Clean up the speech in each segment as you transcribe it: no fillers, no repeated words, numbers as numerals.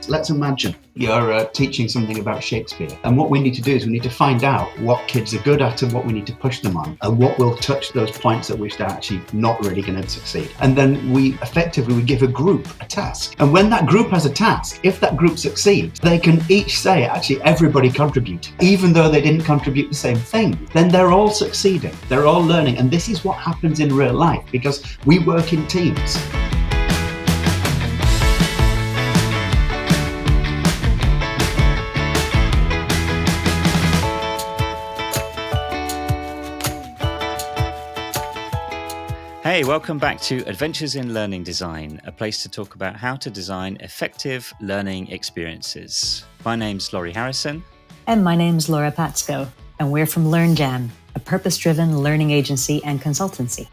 Let's imagine you're teaching something about Shakespeare, and what we need to do is we need to find out what kids are good at and what we need to push them on, and what will touch those points at which they're actually not really going to succeed. And then we give a group a task. And when that group has a task, if that group succeeds, they can each say, actually, everybody contributed. Even though they didn't contribute the same thing, then they're all succeeding. They're all learning. And this is what happens in real life because we work in teams. Hey, welcome back to Adventures in Learning Design, a place to talk about how to design effective learning experiences. My name's Laurie Harrison. And my name's Laura Patsko, and we're from LearnJam, a purpose-driven learning agency and consultancy.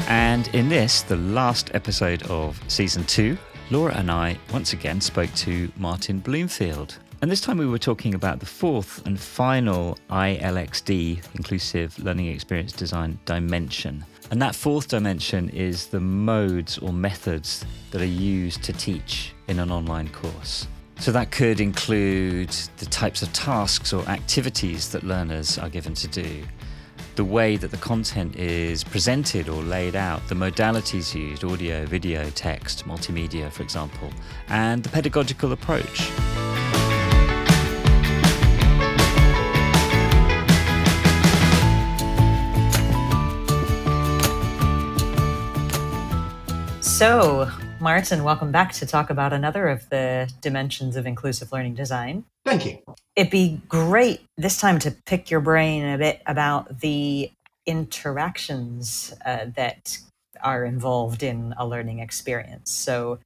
And in this, the last episode of Season 2, Laura and I once again spoke to Martin Bloomfield. And this time we were talking about the fourth and final ILXD, Inclusive Learning Experience Design dimension. And that fourth dimension is the modes or methods that are used to teach in an online course. So that could include the types of tasks or activities that learners are given to do, the way that the content is presented or laid out, the modalities used, audio, video, text, multimedia, for example, and the pedagogical approach. So, Martin, welcome back to talk about another of the dimensions of inclusive learning design. Thank you. It'd be great this time to pick your brain a bit about the interactions that are involved in a learning experience. So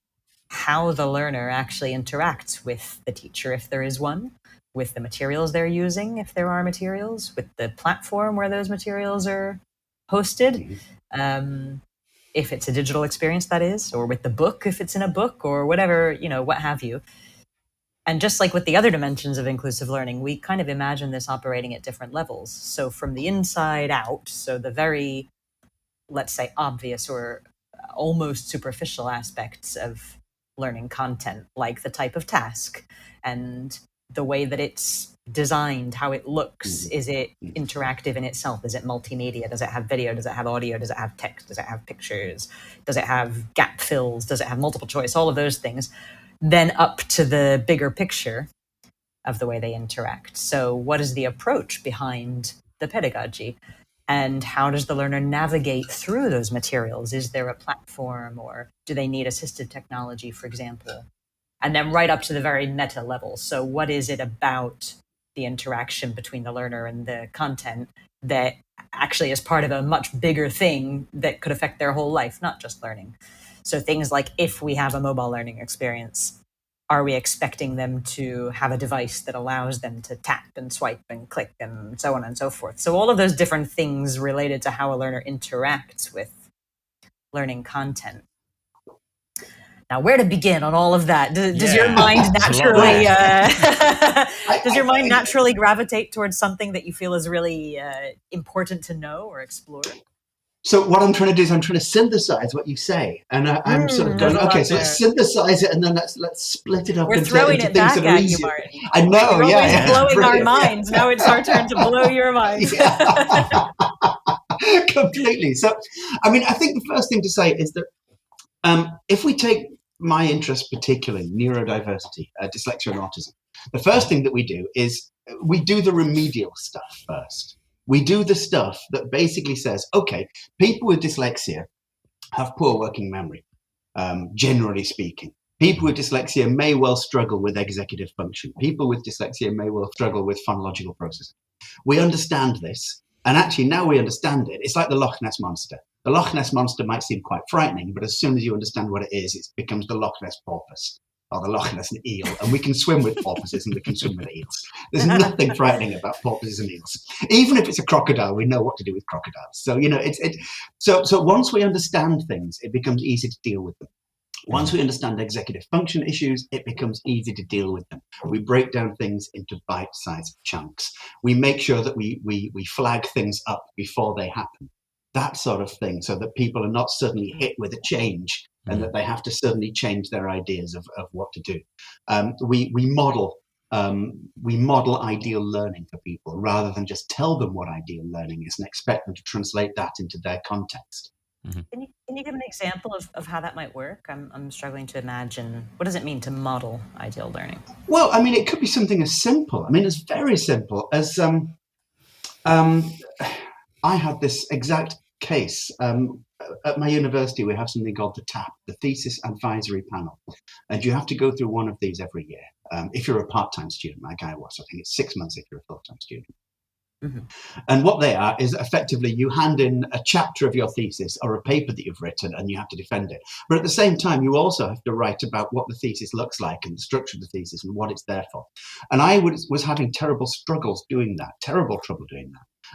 how the learner actually interacts with the teacher, if there is one, with the materials they're using, if there are materials, with the platform where those materials are hosted, if it's a digital experience, that is, or with the book, if it's in a book, or whatever, what have you. And just like with the other dimensions of inclusive learning, we kind of imagine this operating at different levels. So from the inside out, so the very, let's say, obvious or almost superficial aspects of learning content, like the type of task and the way that it's designed, how it looks. Is it interactive in itself? Is it multimedia? Does it have video? Does it have audio? Does it have text? Does it have pictures? Does it have gap fills? Does it have multiple choice? All of those things. Then up to the bigger picture of the way they interact. So what is the approach behind the pedagogy? And how does the learner navigate through those materials? Is there a platform, or do they need assistive technology, for example? And then right up to the very meta level. So what is it about the interaction between the learner and the content that actually is part of a much bigger thing that could affect their whole life, not just learning? So things like, if we have a mobile learning experience, are we expecting them to have a device that allows them to tap and swipe and click and so on and so forth? So all of those different things related to how a learner interacts with learning content. Now, where to begin on all of that? Does your mind naturally does your mind naturally gravitate towards something that you feel is really important to know or explore? So what I'm trying to do is I'm trying to synthesize what you say, and I'm sort of going, okay, so let's synthesize it, and then let's split it up into things that are easy. I know, We're always blowing our minds. Now it's our turn to blow your mind. Completely. So, I think the first thing to say is that if we take my interest, particularly neurodiversity, dyslexia and autism, the first thing that we do is we do the remedial stuff first. We do the stuff that basically says, okay, people with dyslexia have poor working memory, generally speaking. People with dyslexia may well struggle with executive function. People with dyslexia may well struggle with phonological processing. We understand this, and actually now we understand it. It's like the Loch Ness Monster. The Loch Ness Monster might seem quite frightening, but as soon as you understand what it is, it becomes the Loch Ness Porpoise. Or the Loch Ness eel, and we can swim with porpoises and we can swim with eels. There's nothing frightening about porpoises and eels. Even if it's a crocodile, we know what to do with crocodiles. So so once we understand things, it becomes easy to deal with them. Once we understand executive function issues, it becomes easy to deal with them. We break down things into bite-sized chunks. We make sure that we flag things up before they happen. That sort of thing, so that people are not suddenly hit with a change and that they have to suddenly change their ideas of what to do. We model ideal learning for people rather than just tell them what ideal learning is and expect them to translate that into their context. Can you give an example of how that might work? I'm struggling to imagine. What does it mean to model ideal learning? Well, I mean, it could be something as simple. I mean, it's very simple as I had this exact case. At my university, we have something called the TAP, the Thesis Advisory Panel. And you have to go through one of these every year. If you're a part-time student, like I was, I think it's 6 months if you're a full-time student. And what they are is effectively you hand in a chapter of your thesis or a paper that you've written and you have to defend it. But at the same time, you also have to write about what the thesis looks like and the structure of the thesis and what it's there for. And I was having terrible trouble doing that.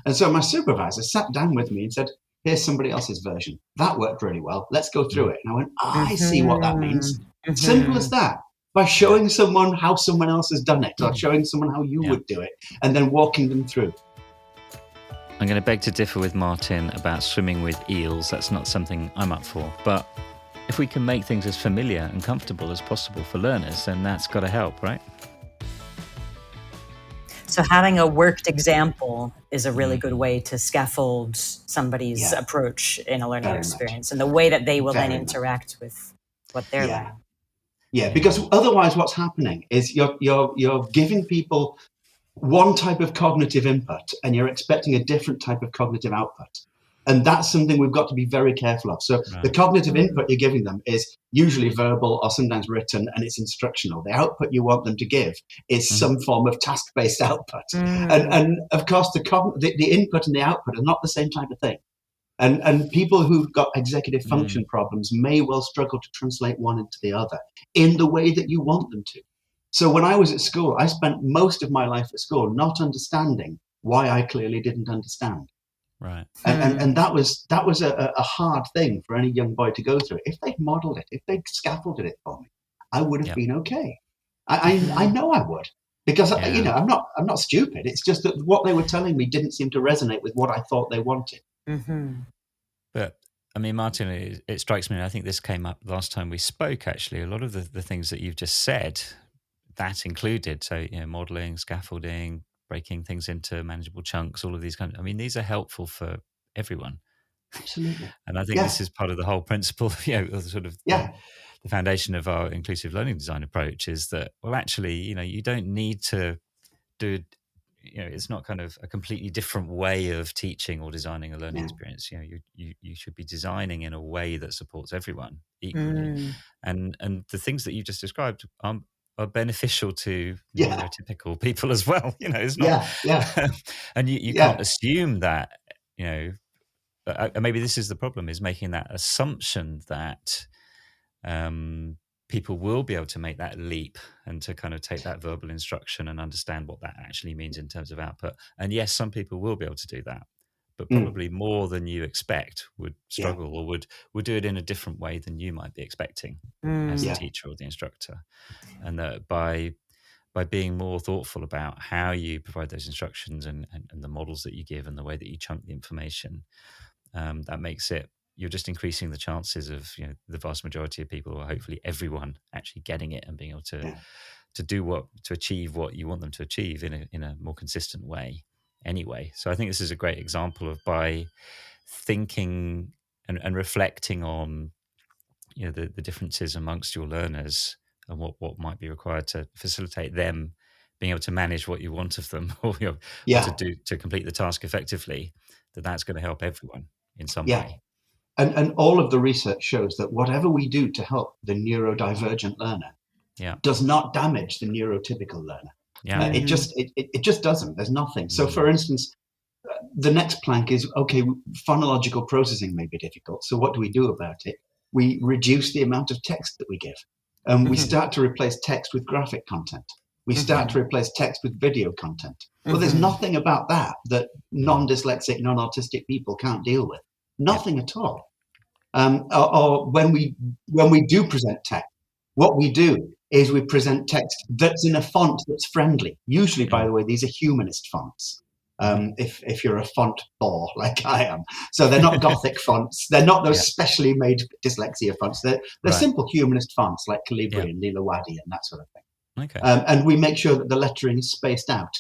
And so my supervisor sat down with me and said, here's somebody else's version. That worked really well. Let's go through it. And I went, I see what that means. Simple as that. By showing someone how someone else has done it or showing someone how you would do it and then walking them through. I'm going to beg to differ with Martin about swimming with eels. That's not something I'm up for. But if we can make things as familiar and comfortable as possible for learners, then that's got to help, right? So having a worked example is a really good way to scaffold somebody's approach in a learning experience and the way that they will then interact with what they're learning. Yeah, because otherwise what's happening is you're giving people one type of cognitive input and you're expecting a different type of cognitive output. And that's something we've got to be very careful of. So the cognitive input you're giving them is usually verbal or sometimes written, and it's instructional. The output you want them to give is some form of task-based output. And of course, the input and the output are not the same type of thing. And people who've got executive function problems may well struggle to translate one into the other in the way that you want them to. So when I was at school, I spent most of my life at school not understanding why I clearly didn't understand. Right. And that was a hard thing for any young boy to go through. If they'd modeled it, if they'd scaffolded it for me, I would have been okay. I know I would, because I'm not stupid. It's just that what they were telling me didn't seem to resonate with what I thought they wanted. But I mean, Martin, it strikes me, and I think this came up last time we spoke, actually, a lot of the things that you've just said, that included. So, modeling, scaffolding, breaking things into manageable chunks, all of these I mean, these are helpful for everyone. Absolutely. And I think this is part of the whole principle, the foundation of our inclusive learning design approach is that, well, actually, you don't need to do, it's not kind of a completely different way of teaching or designing a learning experience. You should be designing in a way that supports everyone equally. And the things that you just described are beneficial to neurotypical people as well. It's not, and you can't assume that, maybe this is the problem, is making that assumption that people will be able to make that leap and to kind of take that verbal instruction and understand what that actually means in terms of output. And yes, some people will be able to do that, but probably more than you expect would struggle or would do it in a different way than you might be expecting as the teacher or the instructor. And that by being more thoughtful about how you provide those instructions and the models that you give and the way that you chunk the information, that makes it, you're just increasing the chances of the vast majority of people, or hopefully everyone, actually getting it and being able to achieve what you want them to achieve in a more consistent way anyway. So I think this is a great example of, by thinking and reflecting on the differences amongst your learners and what might be required to facilitate them being able to manage what you want of them or to complete the task effectively, that's going to help everyone in some way. And all of the research shows that whatever we do to help the neurodivergent learner does not damage the neurotypical learner. It just doesn't. There's nothing. So, for instance, the next plank is, okay, phonological processing may be difficult. So what do we do about it? We reduce the amount of text that we give. We start to replace text with graphic content. We start to replace text with video content. Well, there's nothing about that non-dyslexic, non-autistic people can't deal with. Nothing at all. or when we do present text, what we do is we present text that's in a font that's friendly. Usually, by the way, these are humanist fonts. If you're a font bore like I am, so they're not Gothic fonts. They're not those specially made dyslexia fonts. They're simple humanist fonts like Calibri and Lilawadi and that sort of thing. Okay. And we make sure that the lettering is spaced out.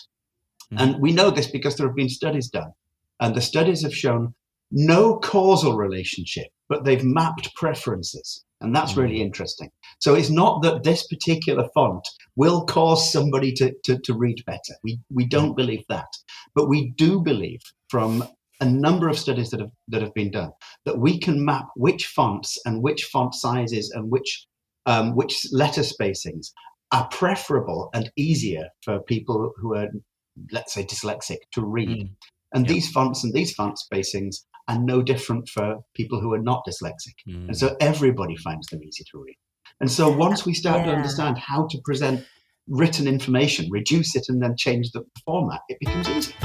And we know this because there have been studies done, and the studies have shown no causal relationship, but they've mapped preferences. And that's really interesting. So it's not that this particular font will cause somebody to read better. We don't believe that. But we do believe from a number of studies that have been done that we can map which fonts and which font sizes and which letter spacings are preferable and easier for people who are, let's say, dyslexic to read. And these fonts and these font spacings are no different for people who are not dyslexic. And so everybody finds them easy to read. And so once we start to understand how to present written information, reduce it, and then change the format, it becomes easy.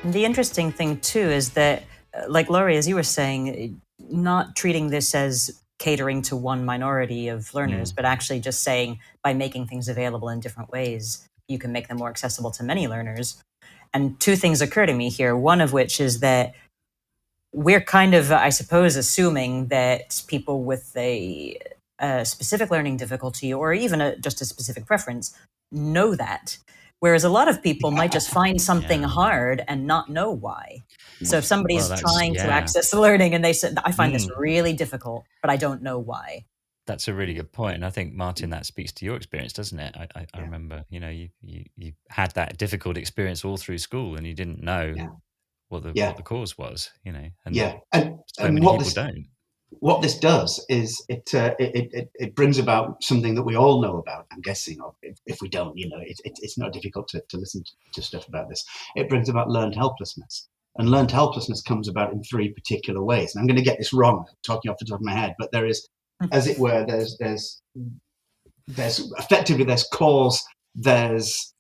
The interesting thing, too, is that, like Laurie, as you were saying, not treating this as catering to one minority of learners, but actually just saying by making things available in different ways, you can make them more accessible to many learners. And two things occur to me here, one of which is that we're kind of, I suppose, assuming that people with a specific learning difficulty or even just a specific preference know that. Whereas a lot of people might just find something hard and not know why. So if somebody's trying to access the learning and they said, I find this really difficult, but I don't know why. That's a really good point. And I think, Martin, that speaks to your experience, doesn't it? I remember, you had that difficult experience all through school and you didn't know what the cause was, and so many people don't. What this does is it brings about something that we all know about, I'm guessing, or if we don't, it's not difficult to listen to stuff about this. It brings about learned helplessness. And learned helplessness comes about in three particular ways. And I'm going to get this wrong, talking off the top of my head, but there is, as it were, there's effectively there's cause, there's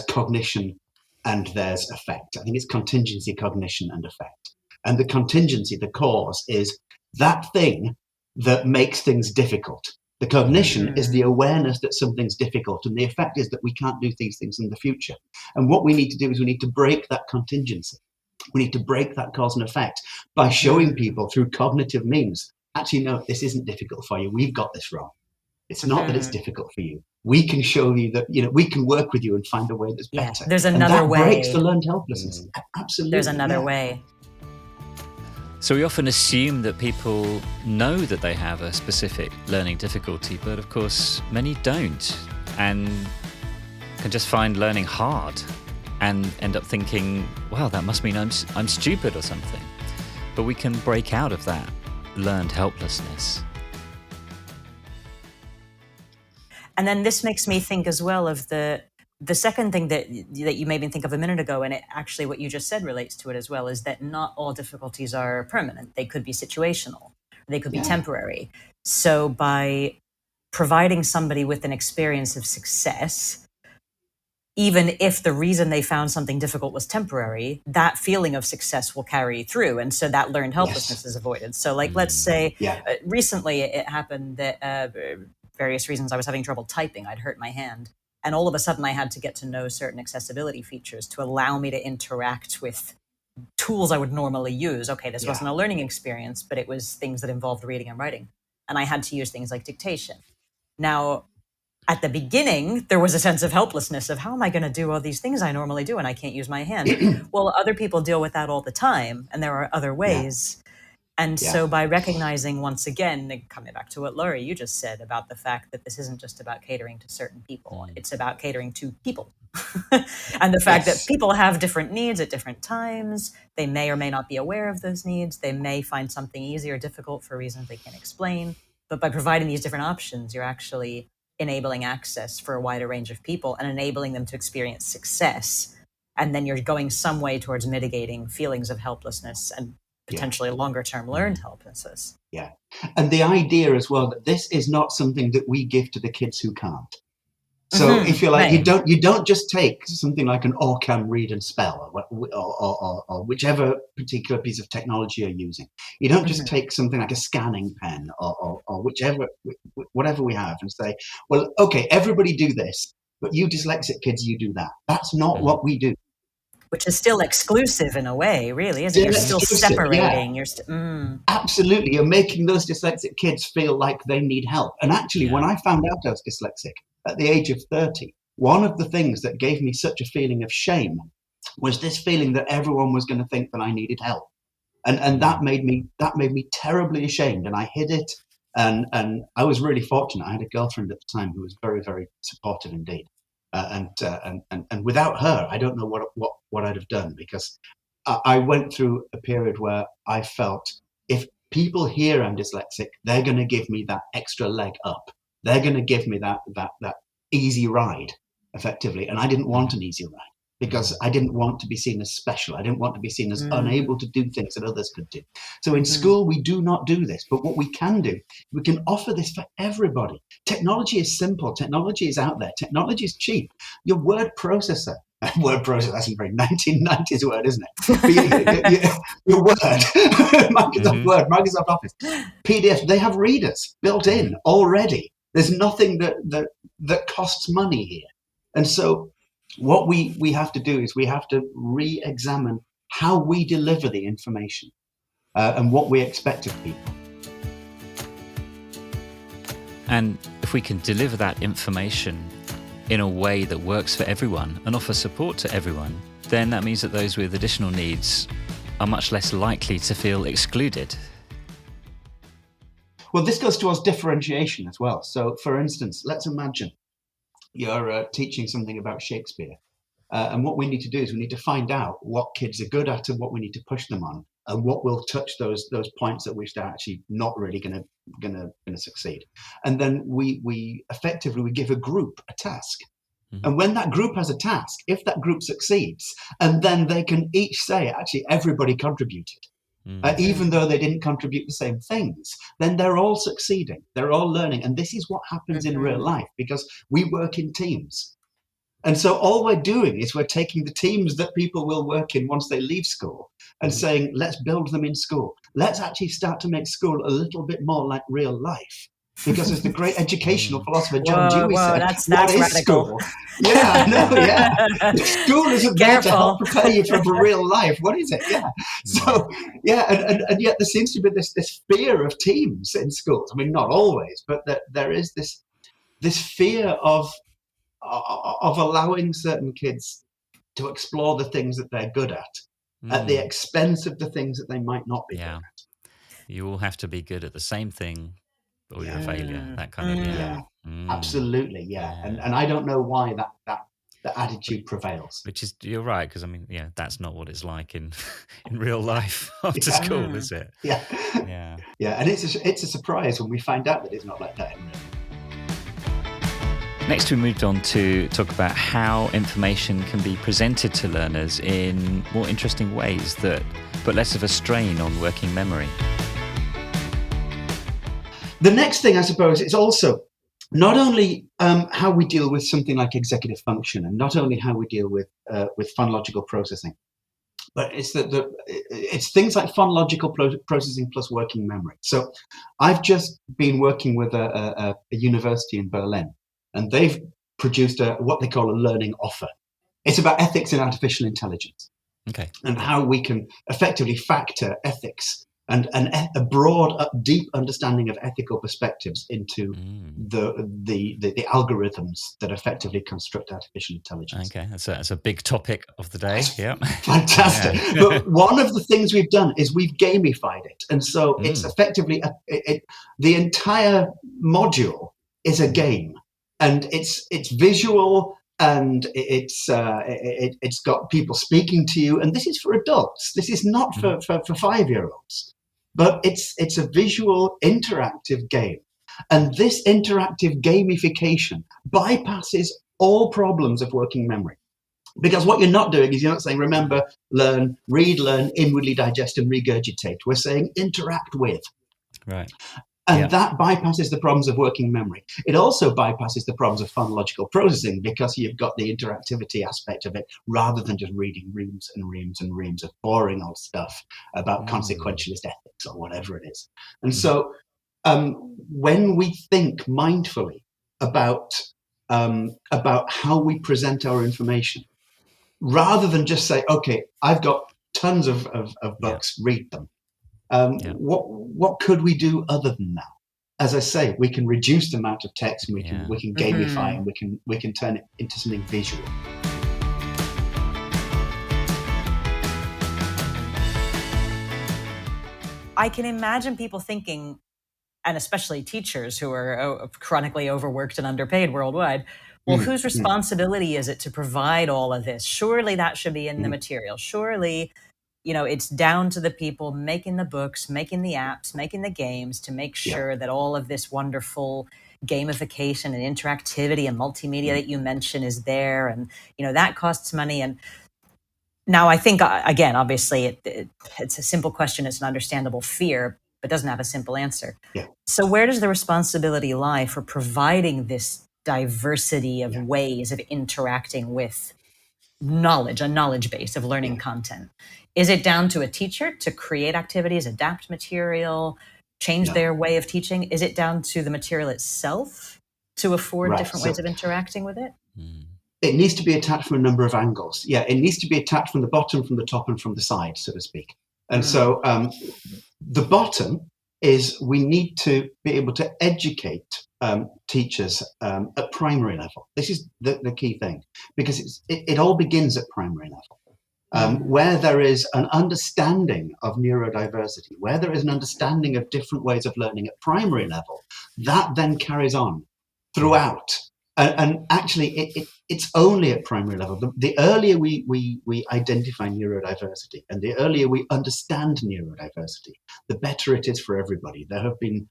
cognition, and there's effect. I think it's contingency, cognition, and effect. And the contingency, the cause, is that thing that makes things difficult. The cognition is the awareness that something's difficult, and the effect is that we can't do these things in the future. And what we need to do is we need to break that contingency. We need to break that cause and effect by showing people through cognitive means, actually, no, this isn't difficult for you. We've got this wrong. It's not that it's difficult for you. We can show you that, we can work with you and find a way that's better. There's another way. That breaks the learned helplessness. Absolutely. There's another way. So we often assume that people know that they have a specific learning difficulty, but of course many don't and can just find learning hard and end up thinking, wow, that must mean I'm stupid or something. But we can break out of that learned helplessness. And then this makes me think as well of the second thing that you made me think of a minute ago, and it actually what you just said relates to it as well, is that not all difficulties are permanent. They could be situational. They could be temporary. So by providing somebody with an experience of success, even if the reason they found something difficult was temporary, that feeling of success will carry through. And so that learned helplessness is avoided. So let's say recently it happened that various reasons I was having trouble typing. I'd hurt my hand. And all of a sudden I had to get to know certain accessibility features to allow me to interact with tools I would normally use. Okay, this wasn't a learning experience, but it was things that involved reading and writing. And I had to use things like dictation. Now, at the beginning, there was a sense of helplessness of how am I going to do all these things I normally do and I can't use my hand? Well, other people deal with that all the time, and there are other ways. And so by recognizing, once again, coming back to what Laurie, you just said about the fact that this isn't just about catering to certain people, it's about catering to people. And the fact that people have different needs at different times, they may or may not be aware of those needs, they may find something easy or difficult for reasons they can't explain. But by providing these different options, you're actually enabling access for a wider range of people and enabling them to experience success. And then you're going some way towards mitigating feelings of helplessness and potentially longer term learned helplessness. Yeah. And the idea as well that this is not something that we give to the kids who can't. So if you like, right. you don't just take something like an ORCAM read and spell, or whichever particular piece of technology you're using. You don't just take something like a scanning pen or whichever, whatever we have, and say, well, okay, everybody do this, but you dyslexic kids, you do that. That's not what we do. Which is still exclusive in a way, really, isn't it? You're still Exclusive, separating. yeah. Absolutely, you're making those dyslexic kids feel like they need help. And actually, when I found out I was dyslexic at the age of 30, one of the things that gave me such a feeling of shame was this feeling that everyone was going to think that I needed help. And that made me terribly ashamed, and I hid it. And I was really fortunate. I had a girlfriend at the time who was very, very supportive indeed. And without her, I don't know what I'd have done, because I went through a period where I felt if people hear I'm dyslexic, they're going to give me that extra leg up. They're going to give me that easy ride, effectively. And I didn't want an easy ride, because I didn't want to be seen as special. I didn't want to be seen as unable to do things that others could do. So in school, we do not do this. But what we can do, we can offer this for everybody. Technology is simple. Technology is out there. Technology is cheap. Your word processor, that's a very 1990s word, isn't it? Your Word, Microsoft Word, Microsoft Office, PDF, they have readers built in already. There's nothing that costs money here. And so what we have to do is we have to re-examine how we deliver the information and what we expect of people. And if we can deliver that information in a way that works for everyone and offer support to everyone, then that means that those with additional needs are much less likely to feel excluded. Well, this goes towards differentiation as well. So, for instance, let's imagine you're teaching something about Shakespeare. And what we need to do is we need to find out what kids are good at and what we need to push them on, and what will touch those points at which they're actually not really going to succeed. And then we effectively give a group a task. And when that group has a task, if that group succeeds, and then they can each say, actually, everybody contributed. Even though they didn't contribute the same things, then they're all succeeding. They're all learning. And this is what happens in real life, because we work in teams. And so all we're doing is we're taking the teams that people will work in once they leave school and saying, let's build them in school. Let's actually start to make school a little bit more like real life. Because as the great educational philosopher John Dewey said, that's what is radical. school? Yeah, no, yeah. School isn't there to help prepare you for real life. What is it? Yeah. So, and yet there seems to be this fear of teams in schools. I mean, not always, but there is this fear of allowing certain kids to explore the things that they're good at the expense of the things that they might not be good at. You all have to be good at the same thing, or you're a failure. That kind of Absolutely, And I don't know why that attitude prevails. Which is, you're right, because I mean, that's not what it's like in real life after school, is it? Yeah. And it's a surprise when we find out that it's not like that in real life. Next, we moved on to talk about how information can be presented to learners in more interesting ways that put less of a strain on working memory. The next thing, I suppose, is also not only how we deal with something like executive function, and not only how we deal with phonological processing, but it's things like phonological processing plus working memory. So I've just been working with a university in Berlin, and they've produced what they call a learning offer. It's about ethics in artificial intelligence. Okay. And how we can effectively factor ethics and a broad, deep understanding of ethical perspectives into the algorithms that effectively construct artificial intelligence. Okay, that's a big topic of the day. Yeah, fantastic. Yeah. But one of the things we've done is we've gamified it, and so it's effectively the entire module is a game, and it's visual. And it's got people speaking to you, and this is for adults. This is not for 5-year-olds, but it's a visual interactive game, and this interactive gamification bypasses all problems of working memory, because what you're not doing is you're not saying remember, learn, read, learn, inwardly digest, and regurgitate. We're saying interact with. Right. And that bypasses the problems of working memory. It also bypasses the problems of phonological processing because you've got the interactivity aspect of it rather than just reading reams and reams and reams of boring old stuff about consequentialist ethics or whatever it is. And so when we think mindfully about how we present our information, rather than just say, okay, I've got tons of books, read them. What could we do other than that? As I say, we can reduce the amount of text, and we can gamify, and we can turn it into something visual. I can imagine people thinking, and especially teachers who are chronically overworked and underpaid worldwide, well, whose responsibility is it to provide all of this? Surely that should be in the material. Surely, it's down to the people making the books, making the apps, making the games to make sure that all of this wonderful gamification and interactivity and multimedia that you mentioned is there. And, that costs money. And now I think, again, obviously it's a simple question. It's an understandable fear, but doesn't have a simple answer. Yeah. So where does the responsibility lie for providing this diversity of ways of interacting with knowledge, a knowledge base of learning content? Is it down to a teacher to create activities, adapt material, change their way of teaching? Is it down to the material itself to afford different ways of interacting with it? It needs to be attacked from a number of angles. Yeah, it needs to be attacked from the bottom, from the top, and from the side, so to speak. And so the bottom is we need to be able to educate teachers at primary level. This is the key thing, because it all begins at primary level. Where there is an understanding of neurodiversity, where there is an understanding of different ways of learning at primary level, that then carries on throughout. And actually, it's only at primary level. The earlier we identify neurodiversity and the earlier we understand neurodiversity, the better it is for everybody. There have been,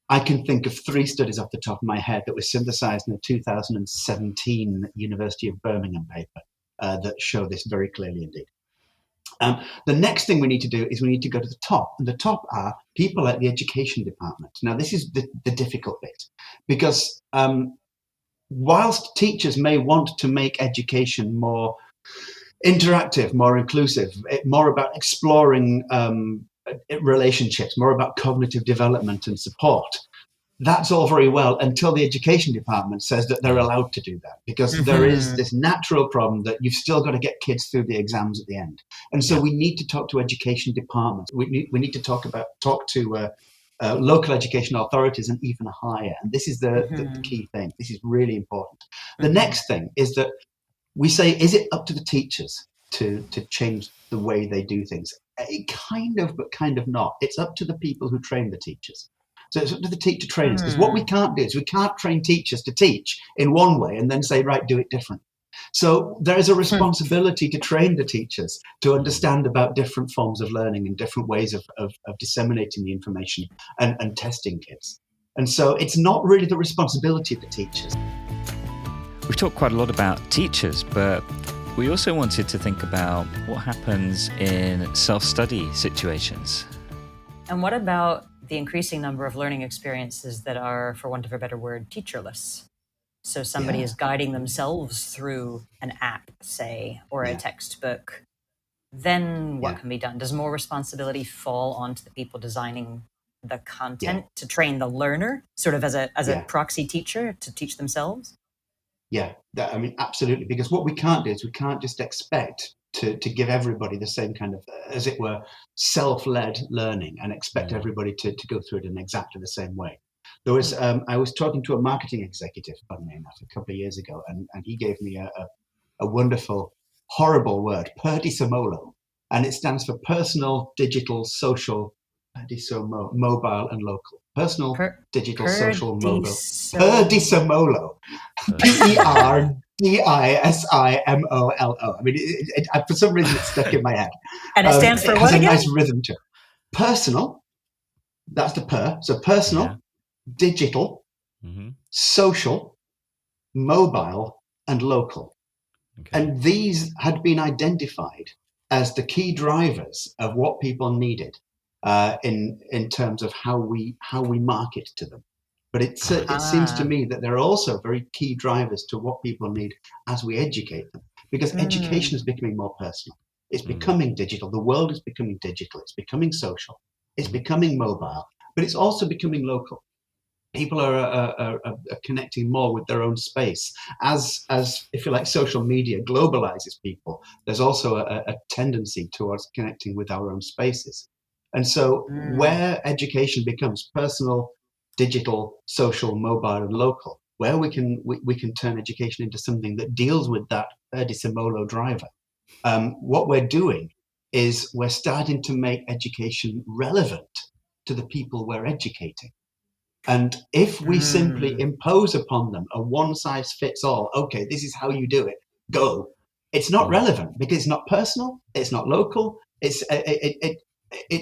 I can think of 3 studies off the top of my head that were synthesized in a 2017 University of Birmingham paper that show this very clearly indeed. The next thing we need to do is we need to go to the top. And the top are people at the education department. Now, this is the difficult bit, because whilst teachers may want to make education more interactive, more inclusive, more about exploring relationships, more about cognitive development and support, that's all very well until the education department says that they're allowed to do that, because there is this natural problem that you've still got to get kids through the exams at the end. And so we need to talk to education departments. We need to talk to local education authorities and even higher. And this is the key thing. This is really important. The next thing is that we say, is it up to the teachers to change the way they do things? Kind of, but kind of not. It's up to the people who train the teachers. So it's up to the teacher trainers, because what we can't do is we can't train teachers to teach in one way and then say, right, do it different. So there is a responsibility to train the teachers to understand about different forms of learning and different ways of disseminating the information and testing kids. And so it's not really the responsibility of the teachers. We've talked quite a lot about teachers, but we also wanted to think about what happens in self-study situations. And what about the increasing number of learning experiences that are, for want of a better word, teacherless? So somebody is guiding themselves through an app, say, or a textbook. Then what can be done? Does more responsibility fall onto the people designing the content to train the learner, sort of as a proxy teacher to teach themselves? Yeah, absolutely. Because what we can't do is we can't just expect to give everybody the same kind of, as it were, self-led learning and expect everybody to go through it in exactly the same way. There was, I was talking to a marketing executive, funnily enough, a couple of years ago, and he gave me a wonderful, horrible word, perdisamolo, and it stands for personal, digital, social, mobile, and local. Personal, digital, social, mobile. Perdisamolo. Perdisamolo. I mean, for some reason, it's stuck in my head. And it stands for what again? It has a nice rhythm to it. Personal, that's the per. So personal, digital, social, mobile, and local. Okay. And these had been identified as the key drivers of what people needed in terms of how we market to them. But it seems to me that there are also very key drivers to what people need as we educate them, because education is becoming more personal. It's becoming digital. The world is becoming digital. It's becoming social. It's becoming mobile, but it's also becoming local. People are connecting more with their own space. As if you like, social media globalizes people, there's also a tendency towards connecting with our own spaces. And so where education becomes personal, digital, social, mobile, and local, where we can turn education into something that deals with that Erdissimolo driver, what we're doing is we're starting to make education relevant to the people we're educating. And if we simply impose upon them a one-size-fits-all, okay, this is how you do it, go, it's not relevant because it's not personal, it's not local, it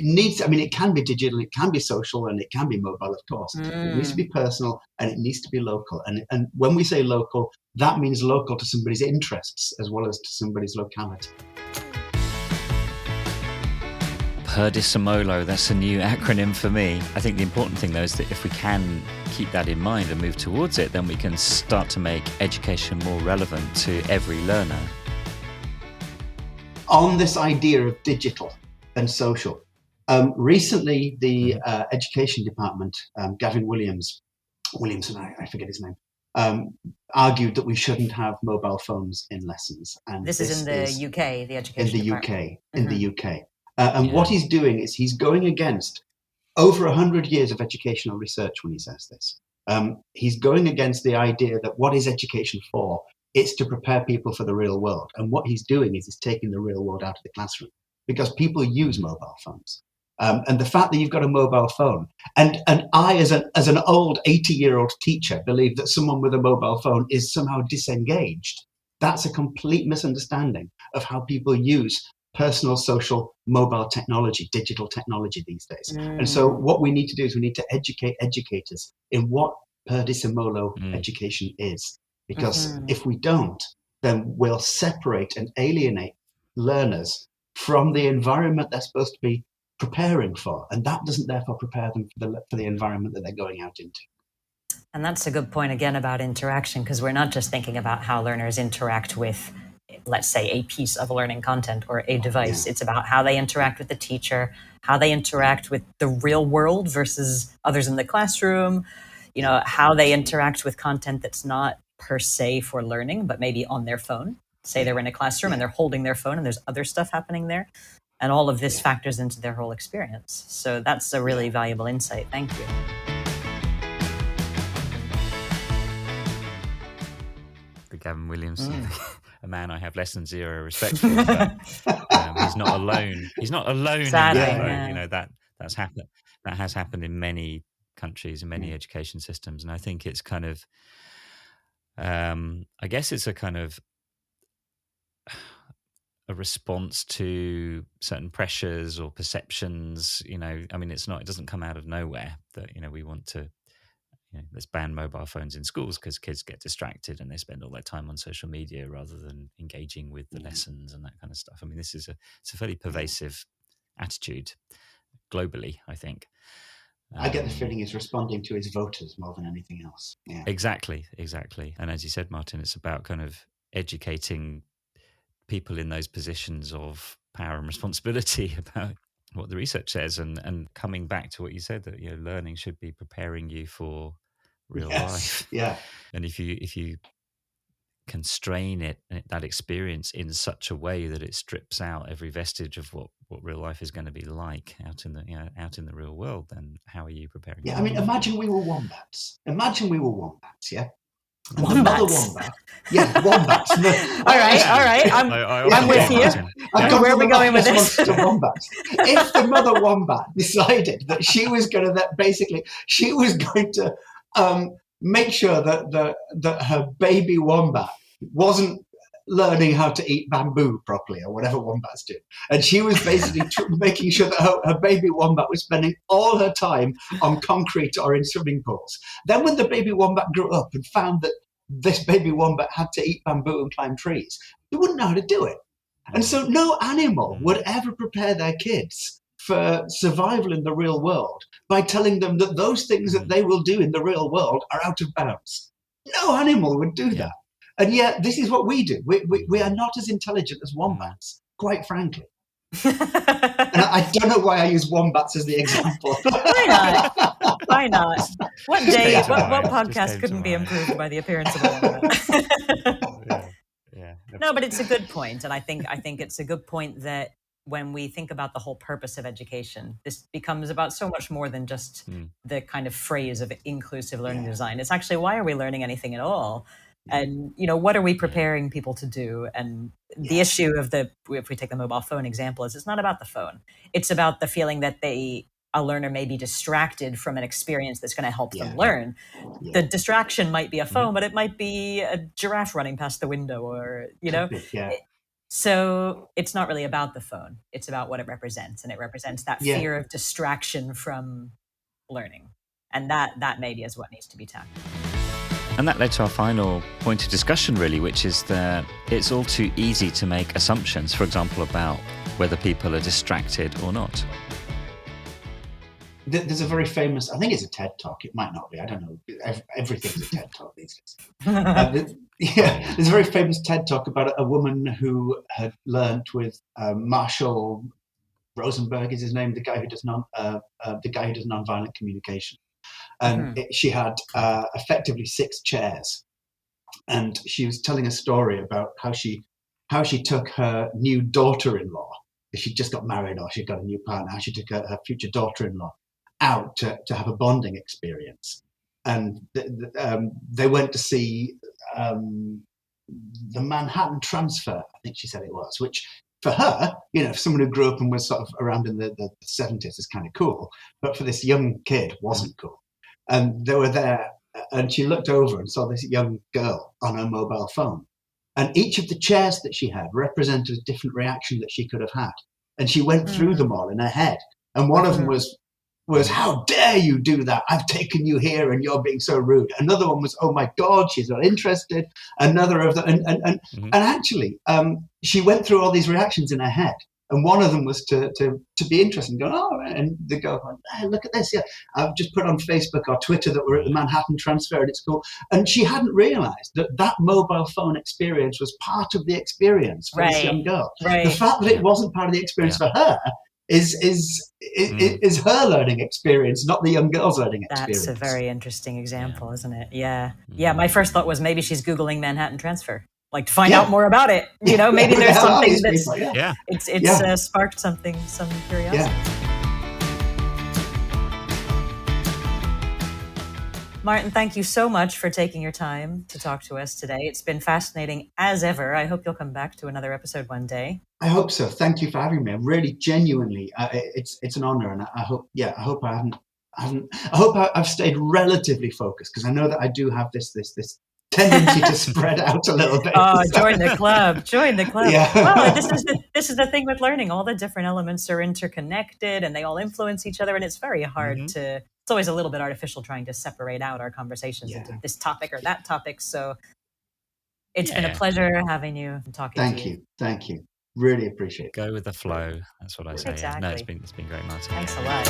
needs, I mean, it can be digital, it can be social, and it can be mobile, of course. It needs to be personal and it needs to be local. And when we say local, that means local to somebody's interests as well as to somebody's locality. Erdissimolo, that's a new acronym for me. I think the important thing, though, is that if we can keep that in mind and move towards it, then we can start to make education more relevant to every learner. On this idea of digital and social, recently the education department, Gavin Williams, and I forget his name, argued that we shouldn't have mobile phones in lessons. And this is in the UK, the education department. In the UK. And what he's doing is he's going against over 100 years of educational research when he says this. He's going against the idea that what is education for? It's to prepare people for the real world. And what he's doing is he's taking the real world out of the classroom because people use mobile phones. And the fact that you've got a mobile phone, and I, as an old 80-year-old teacher, believe that someone with a mobile phone is somehow disengaged. That's a complete misunderstanding of how people use personal, social, mobile technology, digital technology these days. And so what we need to do is we need to educate educators in what Erdissimolo education is. Because if we don't, then we'll separate and alienate learners from the environment they're supposed to be preparing for. And that doesn't therefore prepare them for the environment that they're going out into. And that's a good point, again, about interaction, because we're not just thinking about how learners interact with, let's say, a piece of learning content or a device. It's about how they interact with the teacher, how they interact with the real world versus others in the classroom, how they interact with content that's not per se for learning, but maybe on their phone. Say they're in a classroom and they're holding their phone and there's other stuff happening there. And all of this factors into their whole experience. So that's a really valuable insight. Thank you. For Gavin Williams, a man I have less than zero respect for. But, he's not alone. He's not alone. Sadly, in that. That's happened. That has happened in many countries and many education systems. And I think it's kind of, I guess it's a kind of a response to certain pressures or perceptions. I mean, it doesn't come out of nowhere that, we want to, let's ban mobile phones in schools because kids get distracted and they spend all their time on social media rather than engaging with the lessons and that kind of stuff. I mean, it's a fairly pervasive attitude globally, I think. I get the feeling he's responding to his voters more than anything else. Yeah. Exactly. And as you said, Martin, it's about kind of educating people in those positions of power and responsibility about what the research says, and coming back to what you said, that learning should be preparing you for real life. Yeah. And if you constrain that experience in such a way that it strips out every vestige of what real life is going to be like out in the real world, then how are you preparing? Yeah, I mean, imagine we were wombats. Yeah. And wombats. The mother wombat. Yeah, wombats. All right. I'm with you. Where are we going with this? To wombats. If the mother wombat decided that she was going to make sure that her baby wombat wasn't learning how to eat bamboo properly or whatever wombats do, and she was basically making sure that her baby wombat was spending all her time on concrete or in swimming pools. Then when the baby wombat grew up and found that this baby wombat had to eat bamboo and climb trees, they wouldn't know how to do it. And so no animal would ever prepare their kids for survival in the real world by telling them that those things that they will do in the real world are out of bounds. No animal would do that. And yet this is what we do. We are not as intelligent as wombats, quite frankly. And I don't know why I use wombats as the example. Why not? Why not? What day? Just What came to podcast mind. couldn't be improved by the appearance of a wombat? Yeah. No, but it's a good point, and I think it's a good point that when we think about the whole purpose of education, this becomes about so much more than just the kind of phrase of inclusive learning design. It's actually, why are we learning anything at all? And, what are we preparing people to do? And the issue of if we take the mobile phone example, is it's not about the phone. It's about the feeling that a learner may be distracted from an experience that's going to help them learn. The distraction might be a phone, but it might be a giraffe running past the window, or, So it's not really about the phone. It's about what it represents. And it represents that fear of distraction from learning. And that maybe is what needs to be tackled. And that led to our final point of discussion, really, which is that it's all too easy to make assumptions, for example, about whether people are distracted or not. There's a very famous, I think it's a TED Talk, it might not be, I don't know, everything's a TED Talk these days. There's a very famous TED Talk about a woman who had learnt with Marshall Rosenberg is his name, the guy who does nonviolent communication. And she had effectively 6 chairs, and she was telling a story about how she took her new daughter-in-law, if she just got married or she got a new partner, how she took her future daughter-in-law out to have a bonding experience. And they went to see the Manhattan Transfer, I think she said it was, which for her, for someone who grew up and was sort of around in the 70s is kind of cool, but for this young kid wasn't cool. And they were there, and she looked over and saw this young girl on her mobile phone. And each of the chairs that she had represented a different reaction that she could have had. And she went through them all in her head. And one of them was, how dare you do that? I've taken you here and you're being so rude. Another one was, oh my God, she's not interested. Another of them, and actually, she went through all these reactions in her head. And one of them was to be interested and go, and they go, hey, look at this. Yeah, I've just put on Facebook or Twitter that we're at the Manhattan Transfer and it's cool. And she hadn't realized that mobile phone experience was part of the experience for this young girl. Right. The fact that it wasn't part of the experience for her is her learning experience, not the young girl's learning experience. That's a very interesting example, isn't it? Yeah. My first thought was maybe she's Googling Manhattan Transfer. Like to find out more about it, maybe there's something that's it's sparked some curiosity. Martin, thank you so much for taking your time to talk to us today. It's been fascinating as ever. I hope you'll come back to another episode one day. I hope so. Thank you for having me. I'm really genuinely, it's an honor, and I hope I've stayed relatively focused, because I know that I do have this tendency to spread out a little bit. Oh, join the club. Yeah. Well, this is the thing with learning. All the different elements are interconnected and they all influence each other. And it's very hard it's always a little bit artificial trying to separate out our conversations into this topic or that topic. So it's been a pleasure having you and talking to you. Thank you. Really appreciate it. Go with the flow. That's what I say. Exactly. No, it's been great, Martin. Thanks a lot.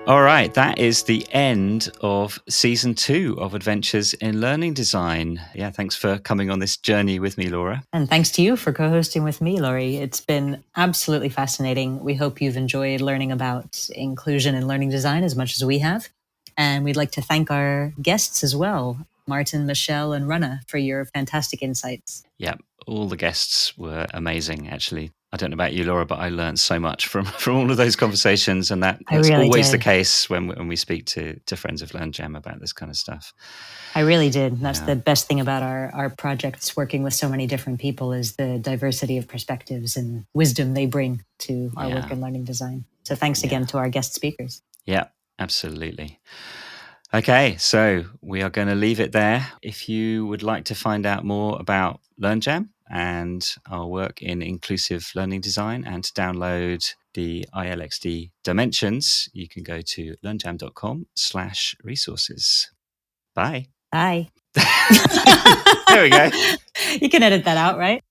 All right, that is the end of season 2 of Adventures in Learning Design. Yeah, thanks for coming on this journey with me, Laura. And thanks to you for co-hosting with me, Laurie. It's been absolutely fascinating. We hope you've enjoyed learning about inclusion in learning design as much as we have. And we'd like to thank our guests as well, Martin, Michelle, and Rana, for your fantastic insights. Yeah, all the guests were amazing, actually. I don't know about you, Laura, but I learned so much from all of those conversations, and that's really always the case when we speak to friends of LearnJam about this kind of stuff. I really did. That's the best thing about our projects, working with so many different people, is the diversity of perspectives and wisdom they bring to our work in learning design. So thanks again to our guest speakers. Yeah, absolutely. Okay, so we are going to leave it there. If you would like to find out more about LearnJam, and our work in inclusive learning design and to download the ILXD dimensions, you can go to learnjam.com/resources. Bye. Bye. There we go. You can edit that out, right?